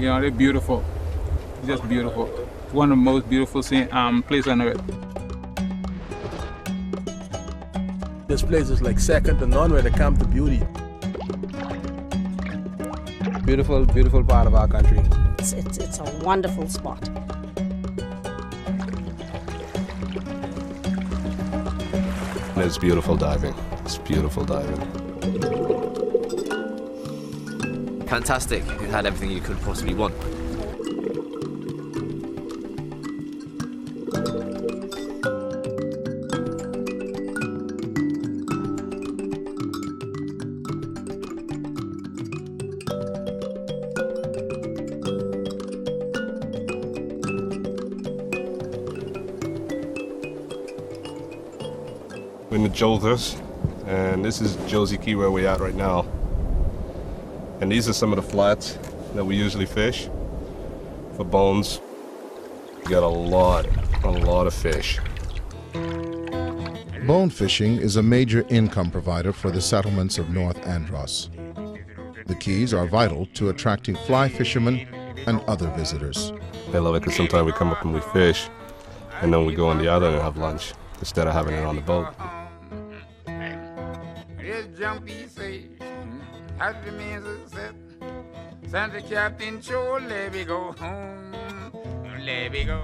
You know, they're beautiful. Just beautiful. It's one of the most beautiful places on earth. This place is like second to none when it comes to beauty. Beautiful, beautiful part of our country. It's a wonderful spot. It's beautiful diving. It's beautiful diving. Fantastic. It had everything you could possibly want. We're in the Joulters, and this is Joulter Cays where we're at right now. And these are some of the flats that we usually fish for bones. We got a lot of fish. Bone fishing is a major income provider for the settlements of North Andros. The Keys are vital to attracting fly fishermen and other visitors. They love it because sometimes we come up and we fish, and then we go on the island and have lunch instead of having it on the boat.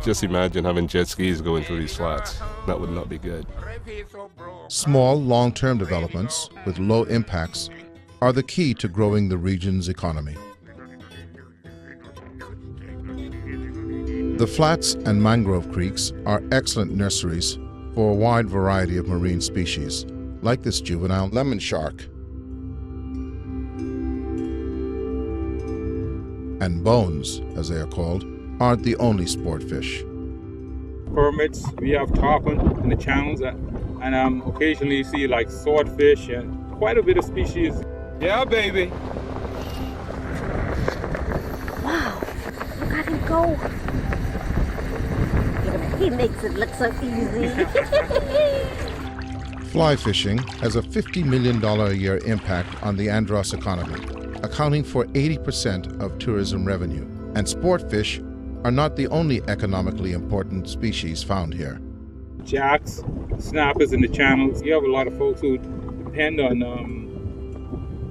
Just imagine having jet skis going through these flats. That would not be good. Small, long-term developments with low impacts are the key to growing the region's economy. The flats and mangrove creeks are excellent nurseries for a wide variety of marine species, like this juvenile lemon shark. And bones, as they are called, aren't the only sport fish. Permits, we have tarpon in the channels, and occasionally you see like swordfish and quite a bit of species. Yeah, baby. Wow, look at him go. He makes it look so easy. Fly fishing has a $50 million a year impact on the Andros economy, accounting for 80% of tourism revenue. And sport fish are not the only economically important species found here. Jacks, snappers in the channels. You have a lot of folks who depend on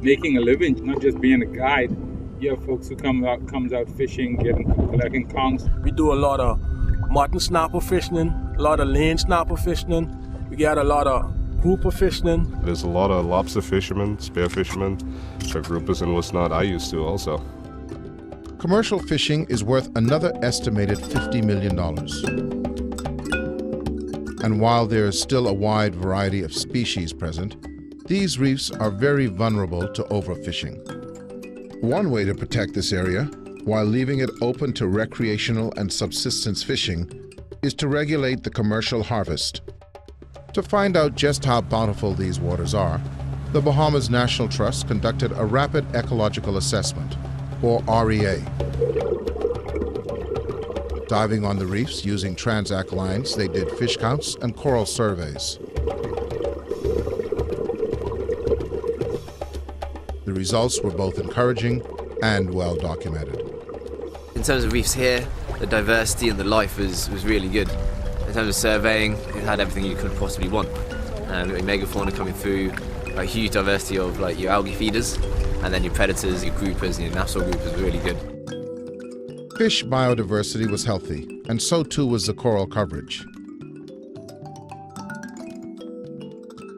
making a living, not just being a guide. You have folks who comes out fishing, collecting conchs. We do a lot of mutton snapper fishing, a lot of lane snapper fishing. We get a lot of grouper fishing. There's a lot of lobster fishermen, spear fishermen, groupers and what's not. I used to also. Commercial fishing is worth another estimated $50 million. And while there is still a wide variety of species present, these reefs are very vulnerable to overfishing. One way to protect this area, while leaving it open to recreational and subsistence fishing, is to regulate the commercial harvest. To find out just how bountiful these waters are, the Bahamas National Trust conducted a rapid ecological assessment, or REA. Diving on the reefs using transact lines, they did fish counts and coral surveys. The results were both encouraging and well documented. In terms of reefs here, the diversity and the life was really good. In terms of surveying, it had everything you could possibly want. Your megafauna coming through, a huge diversity of like your algae feeders, and then your predators, your groupers, and your nassau groupers were really good. Fish biodiversity was healthy, and so too was the coral coverage.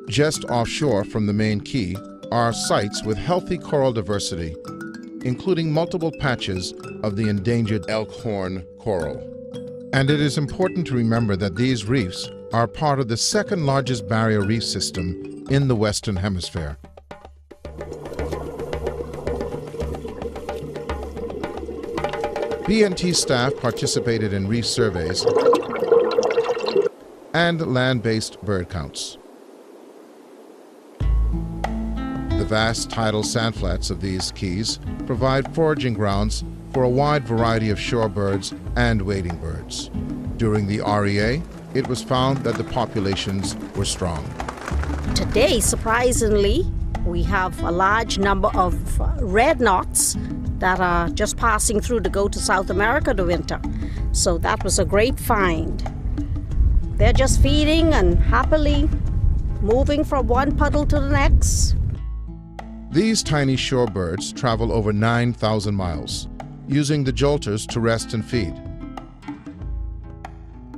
Just offshore from the main quay are sites with healthy coral diversity, including multiple patches of the endangered elkhorn coral. And it is important to remember that these reefs are part of the second largest barrier reef system in the Western Hemisphere. BNT staff participated in reef surveys and land-based bird counts. The vast tidal sandflats of these keys provide foraging grounds for a wide variety of shorebirds and wading birds. During the REA, it was found that the populations were strong. Today, surprisingly, we have a large number of red knots that are just passing through to go to South America to winter. So that was a great find. They're just feeding and happily moving from one puddle to the next. These tiny shorebirds travel over 9,000 miles, using the Joulters to rest and feed.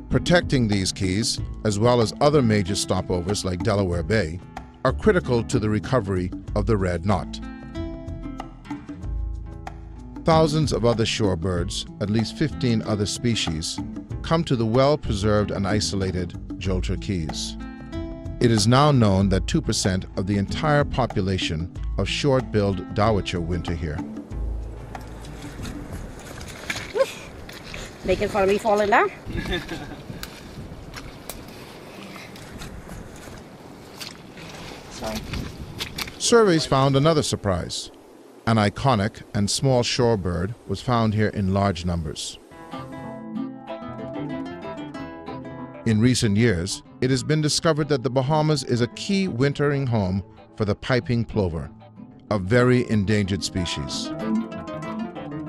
Protecting these keys, as well as other major stopovers like Delaware Bay, are critical to the recovery of the red knot. Thousands of other shorebirds, at least 15 other species, come to the well-preserved and isolated Joulter Cays. It is now known that 2% of the entire population of short-billed dowitcher winter here. Making fun of me falling down? Sorry. Surveys found another surprise. An iconic and small shorebird was found here in large numbers. In recent years, it has been discovered that the Bahamas is a key wintering home for the piping plover, a very endangered species.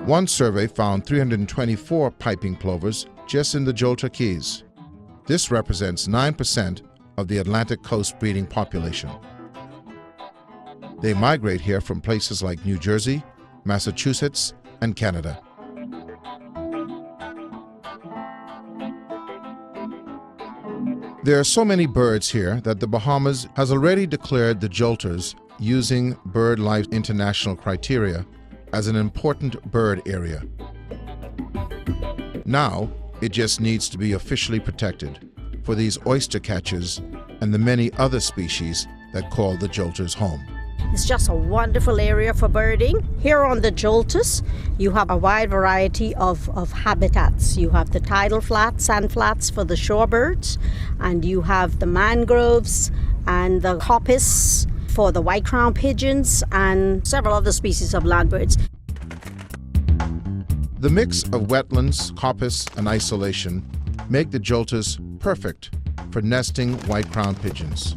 One survey found 324 piping plovers just in the Joulter Cays. This represents 9% of the Atlantic coast breeding population. They migrate here from places like New Jersey, Massachusetts, and Canada. There are so many birds here that the Bahamas has already declared the Joulters, using BirdLife International criteria, as an important bird area. Now, it just needs to be officially protected for these oyster catchers and the many other species that call the Joulters home. It's just a wonderful area for birding. Here on the Joulters, you have a wide variety of habitats. You have the tidal flats, sand flats for the shorebirds, and you have the mangroves and the coppice for the white-crowned pigeons and several other species of land birds. The mix of wetlands, coppice, and isolation make the Joulters perfect for nesting white-crowned pigeons.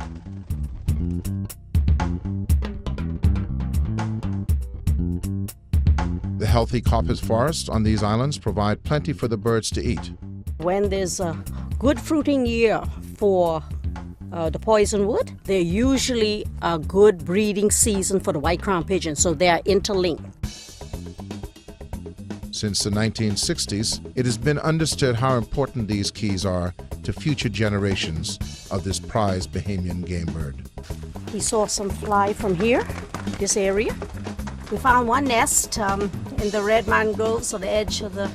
The healthy coppice forests on these islands provide plenty for the birds to eat. When there's a good fruiting year for the poisonwood, they're usually a good breeding season for the white-crowned pigeon, so they are interlinked. Since the 1960s, it has been understood how important these keys are to future generations of this prized Bahamian game bird. We saw some fly from here, this area. We found one nest in the red mangroves on the edge of the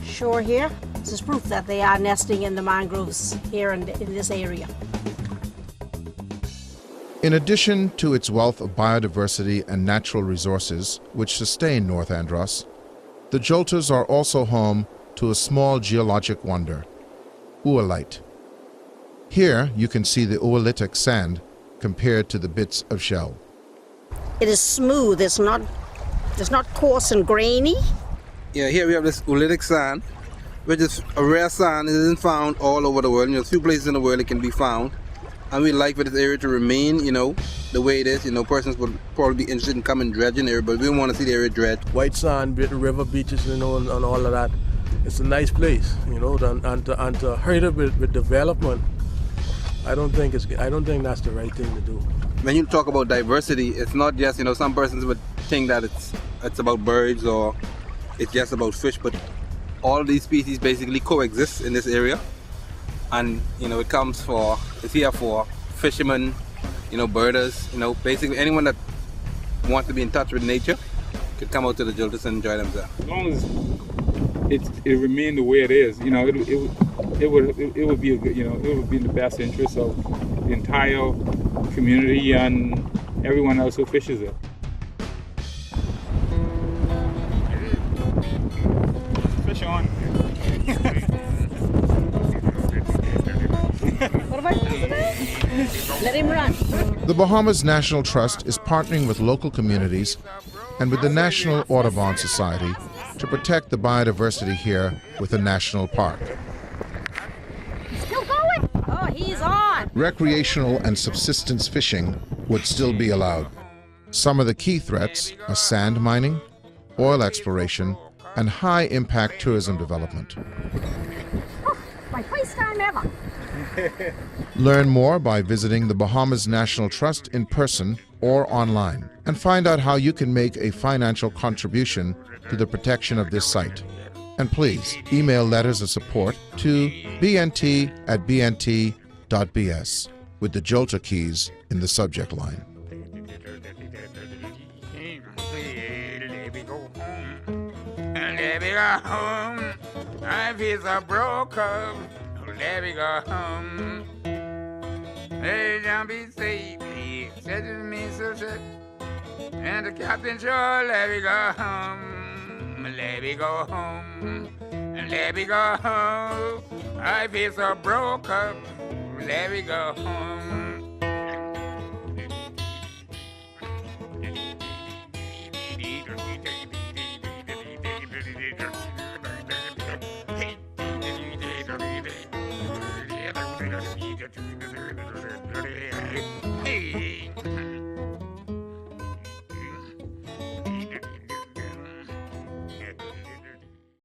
shore here. This is proof that they are nesting in the mangroves here in this area. In addition to its wealth of biodiversity and natural resources which sustain North Andros, the Joulters are also home to a small geologic wonder, oolite. Here you can see the oolitic sand compared to the bits of shell. It is smooth, it's not coarse and grainy. Yeah, here we have this oolitic sand, which is a rare sand. It isn't found all over the world. A few places in the world it can be found. And we like for this area to remain, the way it is. Persons would probably be interested in coming dredging here, but we don't want to see the area dredged. White sand, river beaches, and all of that. It's a nice place, and to hurry it with development, I don't think that's the right thing to do. When you talk about diversity, it's not just, some persons would think that it's about birds or it's just about fish, but all these species basically coexist in this area. And, it's here for fishermen, birders, basically anyone that wants to be in touch with nature could come out to the Joulters and enjoy themselves. As long as it remained the way it is, it would be in the best interest of the entire community and everyone else who fishes it. Fish on. What about let him run. The Bahamas National Trust is partnering with local communities and with the National Audubon Society to protect the biodiversity here with a national park. Still going? Oh, he's on. Recreational and subsistence fishing would still be allowed. Some of the key threats are sand mining, oil exploration, and high-impact tourism development. My first time ever. Learn more by visiting the Bahamas National Trust in person or online, and find out how you can make a financial contribution to the protection of this site. And please email letters of support to bnt@bnt.bs with the Joulter Cays in the subject line. Let me go home. I feel so broke up. Let me go home. Hey, don't be safe. He said to me so shit. And the captain sure let me go home. Let me go home. Let me go home. I feel so broke up. Let me go home.